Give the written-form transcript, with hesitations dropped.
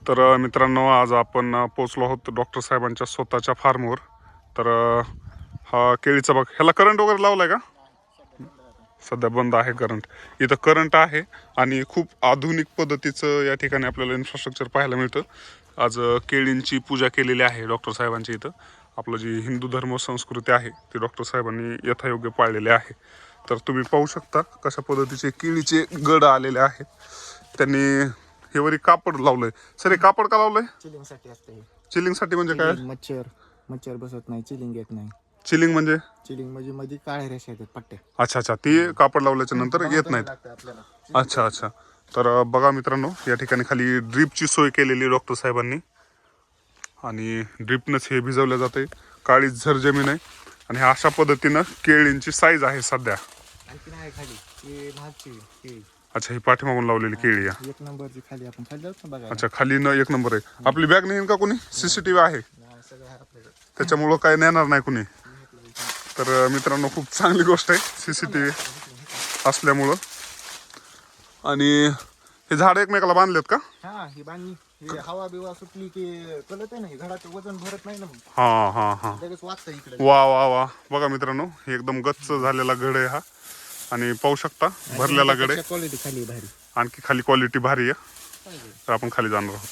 तर मित्रांनो, आज आपण पोचलो आहोत डॉक्टर साहेबांच्या स्वतःच्या फार्मवर. तर हा केळीचा बाग, ह्याला करंट वगैरे लावलाय का? सध्या बंद आहे करंट. इथं करंट आहे आणि खूप आधुनिक पद्धतीचं या ठिकाणी आपल्याला इन्फ्रास्ट्रक्चर पाहायला मिळतं. आज केळींची पूजा केलेली आहे डॉक्टर साहेबांची इथं. आपलं जी हिंदू धर्म संस्कृती आहे ती डॉक्टर साहेबांनी यथायोग्य पाळलेली आहे. तर तुम्ही पाहू शकता कशा पद्धतीचे केळीचे गड आलेले आहेत. त्यांनी हे वरी कापड लावलंय. सर, हे कापड का लावलंय? चिलिंगसाठी असते हे. चिलिंगसाठी म्हणजे काय? मच्छर बसत नाही, चिलिंग येत नाही. चिलिंग म्हणजे? चिलिंग म्हणजे मध्ये काळ्या रेषा येतात पट्ट्या. अच्छा, ते कापड लावल्याच्या नंतर येत नाहीत. आपल्याला अच्छा. तर बघा मित्रांनो, या ठिकाणी खाली ड्रीपची सोय केलेली डॉक्टर साहेबांनी आणि ड्रीपनंच हे भिजवलं जाते. काळी झर जमीन आहे आणि अशा पद्धतीनं केळींची साईज आहे सध्या. आणखी आहे खाली ती महागची केळी. अच्छा, ही पाठीमागून लावलेली केळी आहे. एक नंबरची खाली आपण खाली जाऊ बघा. अच्छा, खाली न एक नंबर आहे. आपली बॅग नेईन का कोणी? CCTV आहे सगळं आहे आपल्याकडे. त्याच्यामुळं काय नेणार नाही कुणी. तर मित्रांनो, खूप चांगली गोष्ट आहे CCTV असल्यामुळं. आणि हे झाड एकमेकाला बांधलेत का? हा, ही बांधणी ही हवा बिवा सुटली की कळत आहे ना, हे घराचं वजन भरत नाही ना, मग हा. लगेच वाचतं इकडे. वा. बघा मित्रांनो, हे एकदम गच्च झालेला गड आहे हा. आणि पाहू शकता भरलेला गड आहे. क्वालिटी खाली भारी. आणखी खाली क्वालिटी भारी आहे. तर आपण खाली जाणार आहोत.